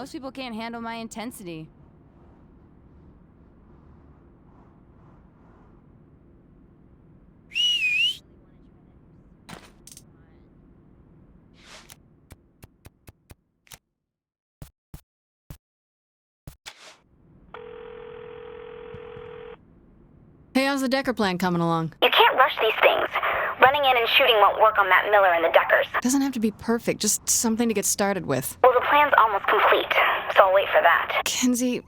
Most people can't handle my intensity. Hey, how's the Decker plan coming along? You can't rush these things. Running in and shooting won't work on Matt Miller and the Deckers. Doesn't have to be perfect, just something to get started with. Well, the plan's almost complete, so I'll wait for that. Kinsey...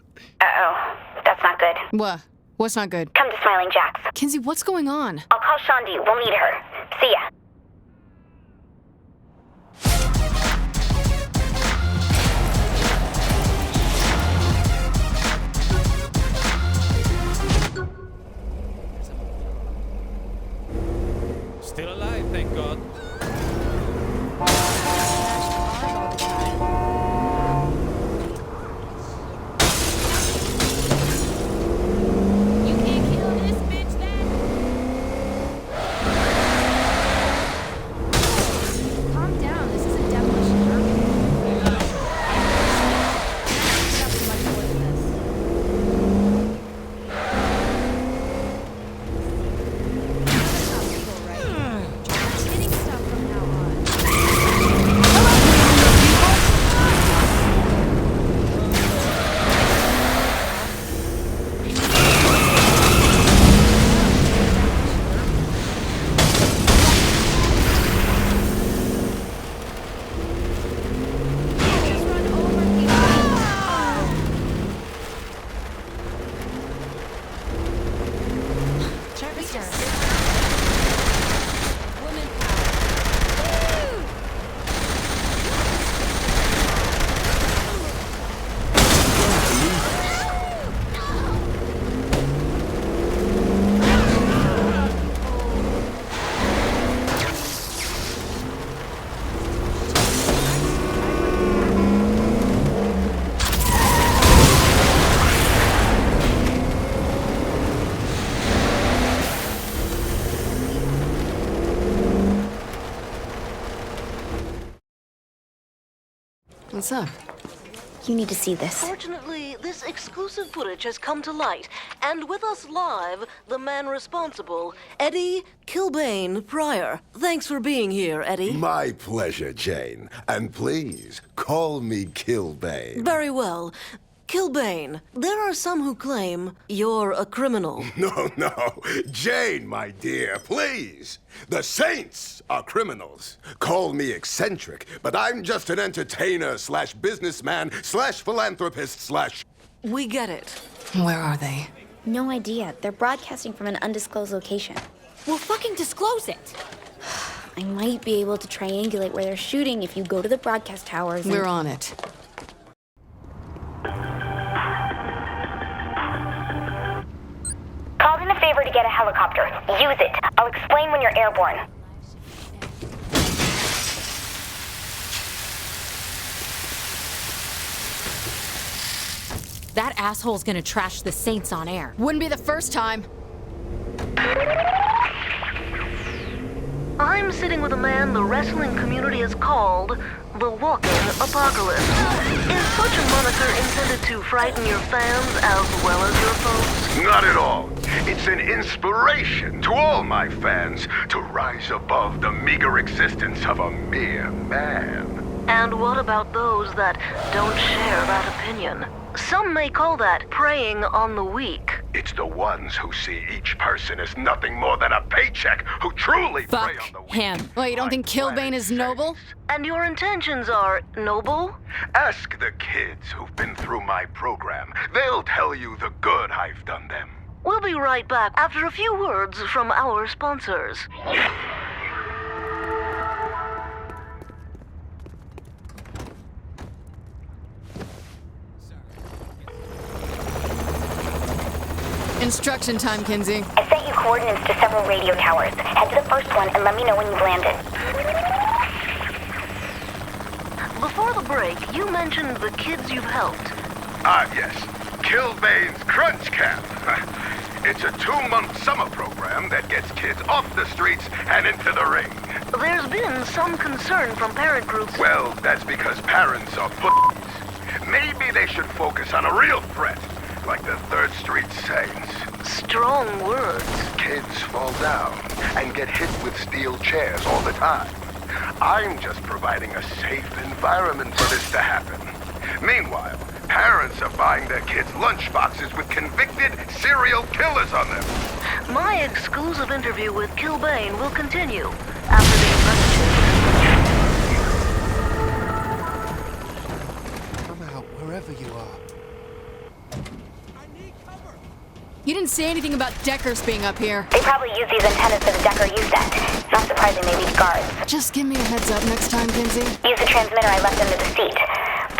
Uh-oh. That's not good. What? What's not good? Come to Smiling Jack's. Kinsey, what's going on? I'll call Shandi. We'll meet her. See ya. Still alive, thank God. You can't kill this bitch then? Calm down, this is a demolition derby. Stop so much more than this. That's not legal, right? Just getting stuff from now on. Just run over people. Woman power. Woo! What's up? You need to see this. Fortunately, this exclusive footage has come to light, and with us live, the man responsible, Eddie Killbane Pryor. Thanks for being here, Eddie. My pleasure, Jane. And please, call me Killbane. Very well. Killbane, there are some who claim you're a criminal. No. Jane, my dear, please. The saints are criminals. Call me eccentric, but I'm just an entertainer slash businessman slash philanthropist slash... We get it. Where are they? No idea. They're broadcasting from an undisclosed location. Well, fucking disclose it. I might be able to triangulate where they're shooting if you go to the broadcast towers and... We're on it. Called in a favor to get a helicopter. Use it. I'll explain when you're airborne. That asshole's gonna trash the Saints on air. Wouldn't be the first time. I'm sitting with a man the wrestling community has called the Walking Apocalypse. Is such a moniker intended to frighten your fans as well as your foes? Not at all. It's an inspiration to all my fans to rise above the meager existence of a mere man. And what about those that don't share that opinion? Some may call that preying on the weak. It's the ones who see each person as nothing more than a paycheck who truly prey Fuck on the weak. him. Well, you don't think Killbane is noble? And your intentions are noble? Ask the kids who've been through my program. They'll tell you the good I've done them. We'll be right back after a few words from our sponsors. Instruction time, Kinsey. I sent you coordinates to several radio towers. Head to the first one and let me know when you've landed. Before the break, you mentioned the kids you've helped. Ah, yes. Killbane's Crunch Camp. It's a 2-month summer program that gets kids off the streets and into the ring. There's been some concern from parent groups. Well, that's because parents are pussies. Maybe they should focus on a real threat, like the 3rd Street Saints. Strong words. Kids fall down and get hit with steel chairs all the time. I'm just providing a safe environment for this to happen. Meanwhile, parents are buying their kids lunchboxes with convicted serial killers on them. My exclusive interview with Killbane will continue after these messages. Come out wherever you are. You didn't say anything about Deckers being up here. They probably use these antennas for the Decker you sent. Not surprising they leave guards. Just give me a heads up next time, Kinsey. Use the transmitter I left under the seat.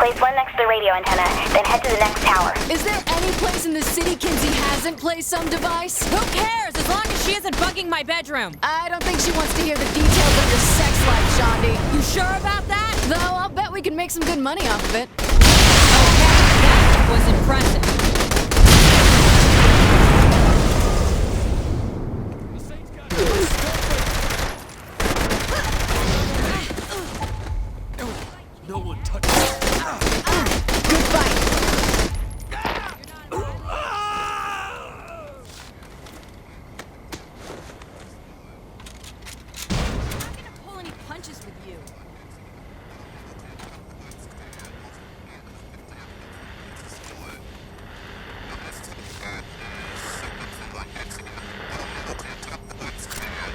Place one next to the radio antenna, then head to the next tower. Is there any place in the city Kinsey hasn't placed some device? Who cares, as long as she isn't bugging my bedroom? I don't think she wants to hear the details of your sex life, Shaundi. You sure about that? Though I'll bet we can make some good money off of it. Okay, that was impressive. No one touched me. Good fight. I'm not gonna pull any punches with you.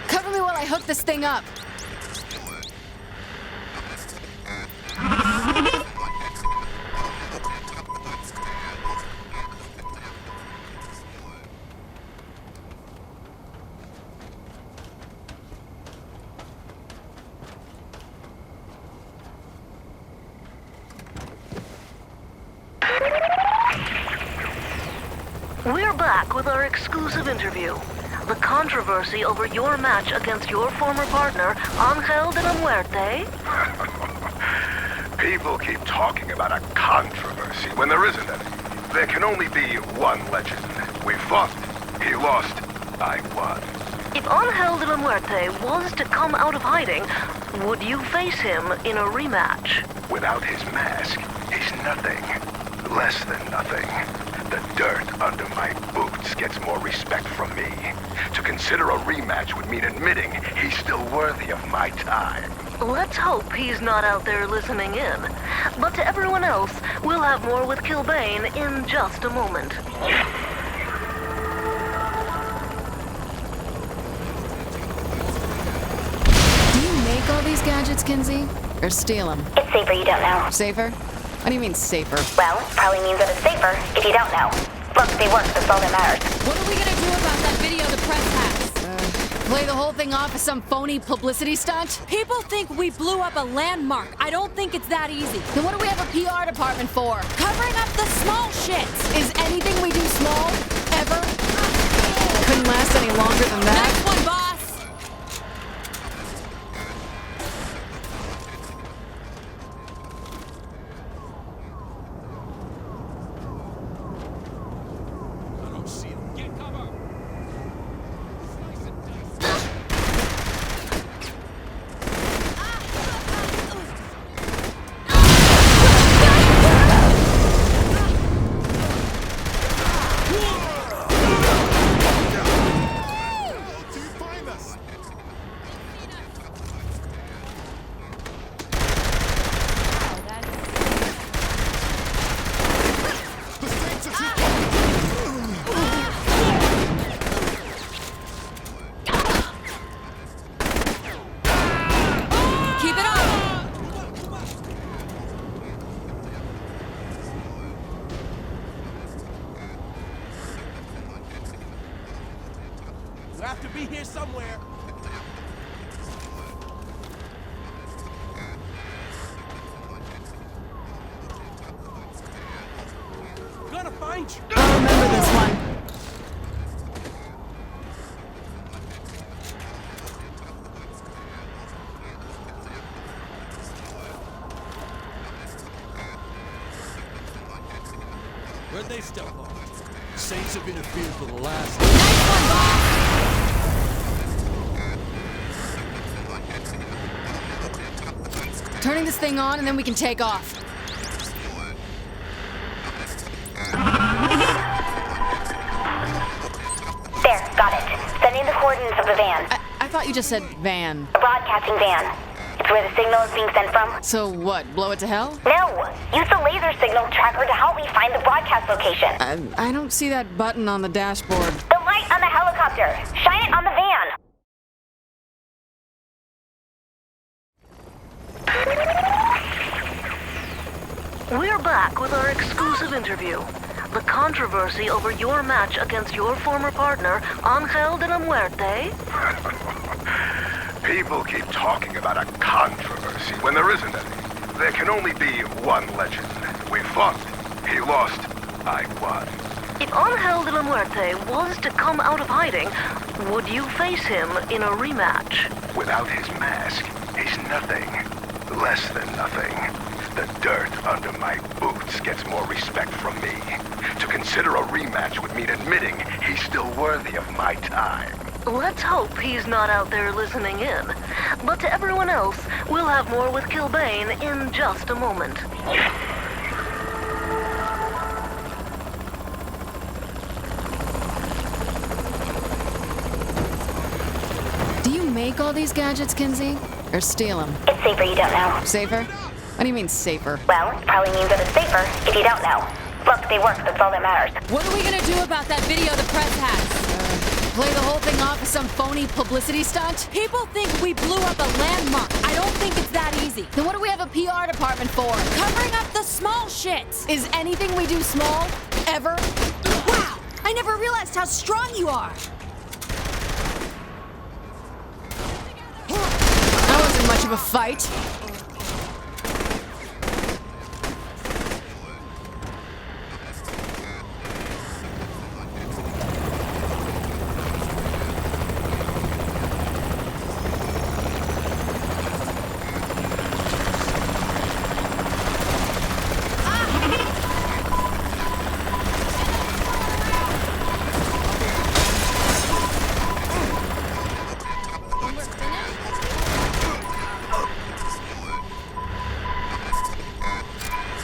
Cover me while I hook this thing up. We're back with our exclusive interview. The controversy over your match against your former partner, Angel de la Muerte. People keep talking about a controversy when there isn't any. There can only be one legend. We fought. He lost. I won. If Angel de la Muerte was to come out of hiding, would you face him in a rematch? Without his mask, he's nothing. Less than nothing. The dirt under my boots gets more respect from me. To consider a rematch would mean admitting he's still worthy of my time. Let's hope he's not out there listening in. But to everyone else, we'll have more with Killbane in just a moment. Do you make all these gadgets, Kinsey? Or steal them? It's safer you don't know. Safer? What do you mean safer? Well, probably means that it's safer if you don't know. Look, they work, that's all that matters. What are we gonna do about that video the press has? Play the whole thing off as some phony publicity stunt? People think we blew up a landmark. I don't think it's that easy. Then what do we have a PR department for? Covering up the small shits. Is anything we do small? Ever? Couldn't last any longer than that. Next one, boss. I don't see him. Get cover! Slice and dice. Do you find us? The Saints are too Keep it up. You have to be here somewhere. Gonna find you. I'll remember this one. Where'd they step on? Saints have interfered for the last. Turning this thing on and then we can take off. thought you just said van. A broadcasting van. It's where the signal is being sent from. So what, blow it to hell? No! Use the laser signal tracker to help me find the broadcast location. I don't see that button on the dashboard. The light on the helicopter! Shine it on the van! We're back with our exclusive interview. The controversy over your match against your former partner, Angel de la Muerte. People keep talking about a controversy when there isn't any. There can only be one legend. We fought. He lost. I won. If Angel de la Muerte was to come out of hiding, would you face him in a rematch? Without his mask, he's nothing. Less than nothing. The dirt under my boots gets more respect from me. To consider a rematch would mean admitting he's still worthy of my time. Let's hope he's not out there listening in. But to everyone else, we'll have more with Killbane in just a moment. Do you make all these gadgets, Kinsey? Or steal them? It's safer you don't know. Safer? What do you mean safer? Well, it probably means that it's safer if you don't know. Look, they work, that's all that matters. What are we gonna do about that video the press has? Play the whole thing off as some phony publicity stunt? People think we blew up a landmark. I don't think it's that easy. Then what do we have a PR department for? Covering up the small shit. Is anything we do small? Ever? Wow! I never realized how strong you are. That wasn't much of a fight.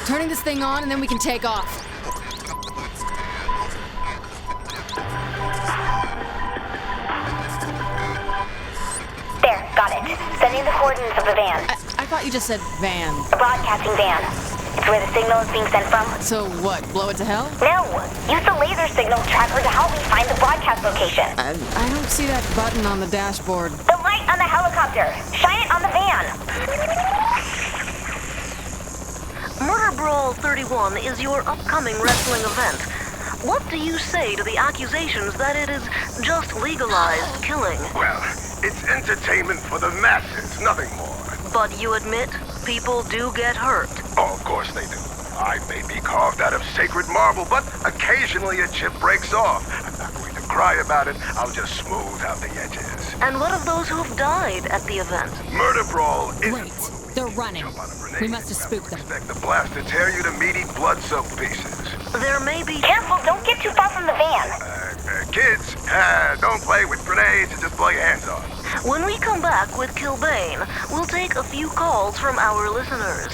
Turning this thing on and then we can take off. There, got it. Sending the coordinates of the van. I thought you just said van. A broadcasting van. It's where the signal is being sent from. So what, blow it to hell? No! Use the laser signal tracker to help me find the broadcast location. I don't see that button on the dashboard. The light on the helicopter! Shine it on the van! Murder Brawl 31 is your upcoming wrestling event. What do you say to the accusations that it is just legalized killing? Well, it's entertainment for the masses, nothing more. But you admit people do get hurt. Oh, of course they do. I may be carved out of sacred marble, but occasionally a chip breaks off. I'm not going to cry about it. I'll just smooth out the edges. And what of those who've died at the event? Murder Brawl isn't Wait, what we they're running. jump on a grenade. We must have You spooked them. Expect the blast to tear you to meaty, blood-soaked pieces. There may be... Careful, don't get too far from the van. Kids, don't play with grenades, just play hands-on. When we come back with Killbane, we'll take a few calls from our listeners.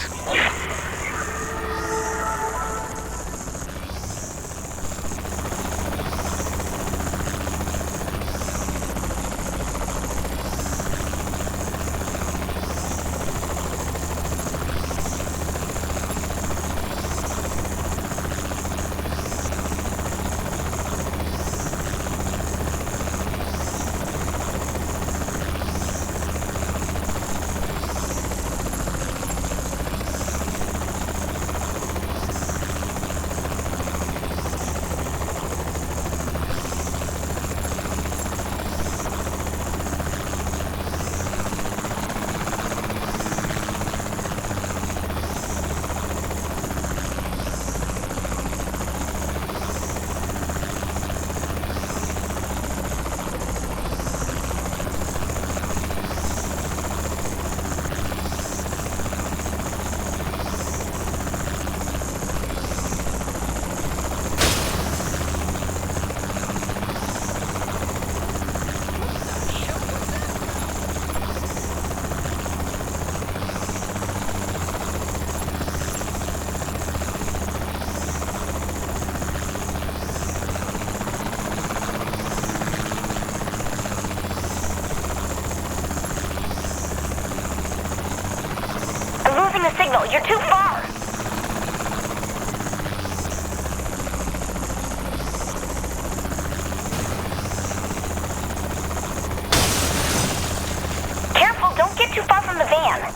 signal. You're too far. Careful, don't get too far from the van.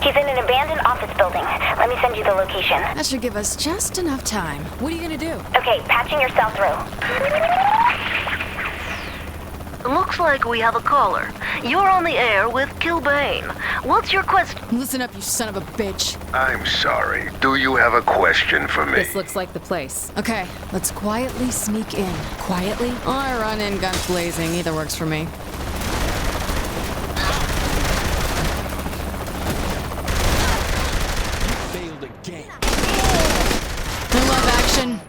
He's in an abandoned office building. Let me send you the location. That should give us just enough time. What are you gonna do? Okay, patching yourself through. Looks like we have a caller. You're on the air with Killbane. What's your question? Listen up, you son of a bitch. I'm sorry. Do you have a question for me? This looks like the place. Okay, let's quietly sneak in. Quietly? I run in guns blazing. Either works for me. Failed again. I love action.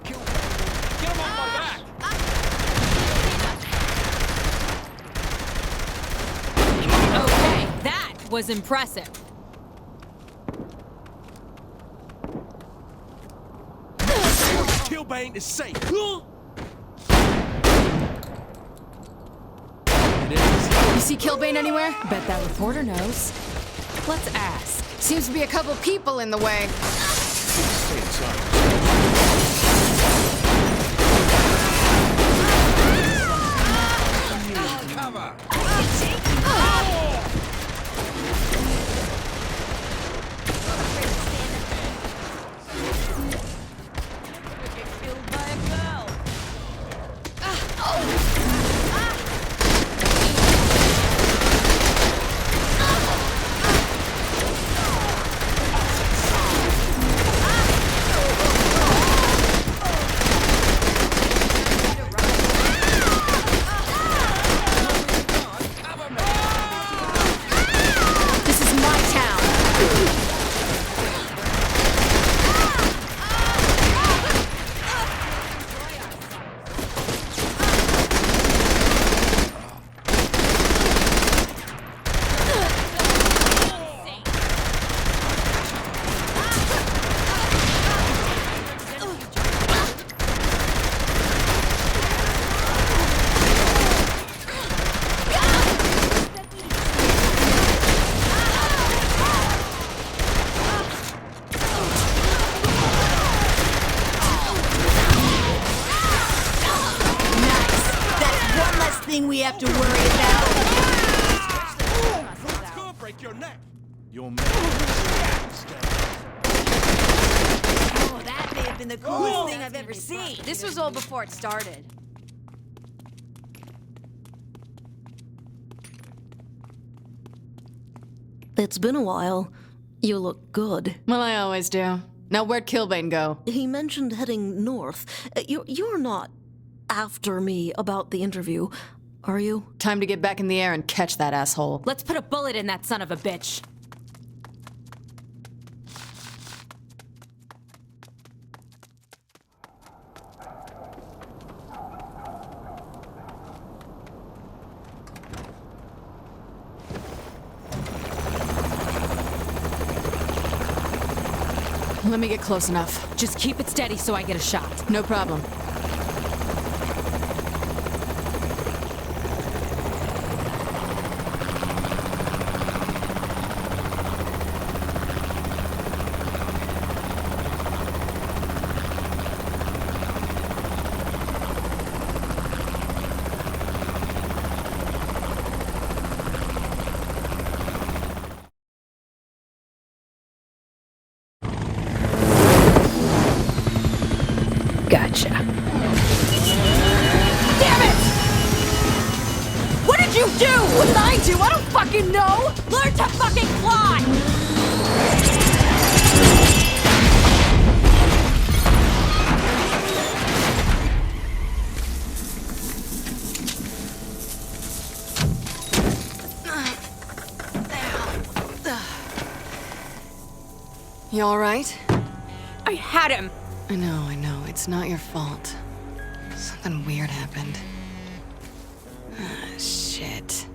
Get him off my back! Okay, that was impressive. Killbane is safe. It is. You see Killbane anywhere? Bet that reporter knows. Let's ask. Seems to be a couple people in the way. Stay inside. Cover! This is my town. Thing we have to worry about. It's gonna break your neck. You'll make Oh, that may have been the coolest thing I've ever seen. This was all before it started. It's been a while. You look good. Well, I always do. Now, where'd Killbane go? He mentioned heading north. You're not after me about the interview, are you? Time to get back in the air and catch that asshole. Let's put a bullet in that son of a bitch. Let me get close enough. Just keep it steady so I get a shot. No problem. Gotcha. Damn it! What did you do? What did I do? I don't fucking know! Learn to fucking fly! You alright? I had him! I know. It's not your fault. Something weird happened. Ah, shit.